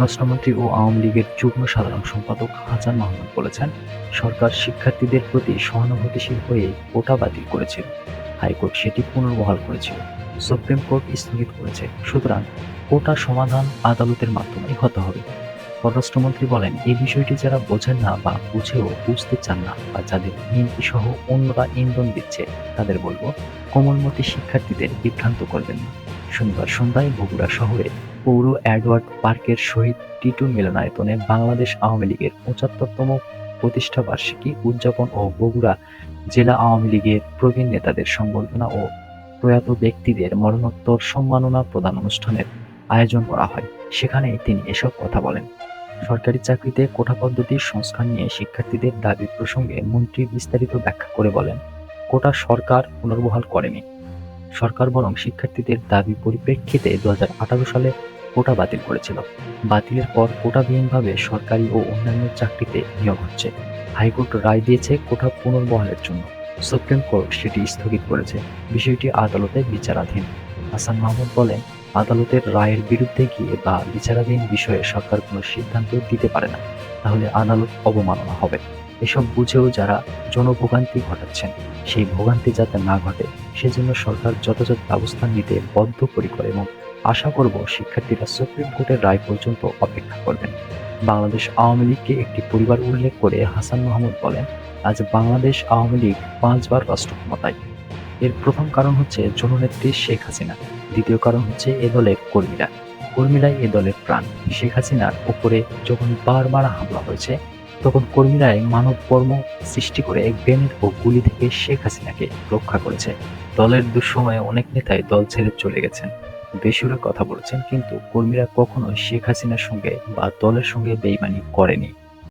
স্বরাষ্ট্রমন্ত্রী ও আওয়ামী লীগের যুগ্ম সাধারণ সম্পাদক হাসান মাহমুদ বলেছেন, সরকার শিক্ষার্থীদের প্রতি সহানুভূতিশীল হয়ে কোটা বাতিল করেছিল। হাইকোর্ট সেটি পুনর্বহাল করেছিল। সুপ্রিম কোর্ট স্থগিত করেছে। সুতরাং কোটা সমাধান আদালতের মাধ্যমেই হতে হবে। পররাষ্ট্রমন্ত্রী বলেন, এই বিষয়টি যারা বোঝেন না বা বুঝেও বুঝতে চান না বা যাদের বিএনপি সহ অন্যরা ইন্ধন দিচ্ছে, তাদের বলব, কোমলমতি শিক্ষার্থীদের বিভ্রান্ত করবেন না। শনিবার সন্ধ্যায় বগুড়া শহরে পৌর এডওয়ার্ড পার্কের শহীদ টিটু মিলনায়তনে বাংলাদেশ আওয়ামী লীগের ৭৫তম প্রতিষ্ঠা বার্ষিকী উদযাপন ও বগুড়া জেলা আওয়ামী লীগের প্রবীণ নেতাদের সংবর্ধনা ও প্রয়াত ব্যক্তিদের মরণোত্তর সম্মাননা প্রদান অনুষ্ঠানের আয়োজন করা হয়। সেখানে তিনি এসব কথা বলেন। সরকারি চাকরিতে কোটা পদ্ধতির সংস্কার নিয়ে শিক্ষার্থীদের দাবি প্রসঙ্গে মন্ত্রী বিস্তারিত ব্যাখ্যা করে বলেন, কোটা সরকার পুনর্বহাল করেনি। সরকার বরং শিক্ষার্থীদের দাবি পরিপ্রেক্ষিতে ২০১৮ সালে কোটা বাতিল করেছিল। বাতিলের পর কোটাবিহীনভাবে সরকারি ও অন্যান্য চাকরিতে নিয়োগ হচ্ছে। হাইকোর্ট রায় দিয়েছে কোটা পুনর্বহালের জন্য। সুপ্রিম কোর্ট সেটি স্থগিত করেছে। বিষয়টি আদালতে বিচারাধীন। হাসান মাহমুদ বলেন, আদালতের রায়ের বিরুদ্ধে গিয়ে বা বিচারাধীন বিষয়ে সরকার কোনো সিদ্ধান্ত দিতে পারে না, তাহলে আদালত অবমাননা হবে। এসব বুঝেও যারা জনভোগান্তি ঘটাচ্ছেন, সেই ভোগান্তি যাতে না ঘটে সেজন্য সরকার যথাযথ ব্যবস্থা নিতে বদ্ধপরিকর এবং আশা করব শিক্ষার্থীরা সুপ্রিম কোর্টের রায় পর্যন্ত অপেক্ষা করবেন। বাংলাদেশ আওয়ামী লীগকে একটি পরিবার উল্লেখ করে হাসান মাহমুদ বলেন, আজ বাংলাদেশ আওয়ামী লীগ ৫ বার রাষ্ট্র ক্ষমতায়। এর প্রথম কারণ হচ্ছে জননেত্রী শেখ হাসিনা। দ্বিতীয় কারণ হচ্ছে এ দলের কর্মীরা। কর্মীরাই এ দলের প্রাণ। শেখ হাসিনার ওপরে যখন বারবার হামলা হয়েছে, তখন কর্মীরাই মানব কর্ম সৃষ্টি করে গ্রেনেড ও গুলি থেকে শেখ হাসিনাকে রক্ষা করেছে। দলের দুঃসময়ে অনেক নেতাই দল ছেড়ে চলে গেছেন, বেসুরো কথা বলেছেন, কিন্তু কর্মীরা কখনোই শেখ হাসিনার সঙ্গে বা দলের সঙ্গে বেইমানি করেনি।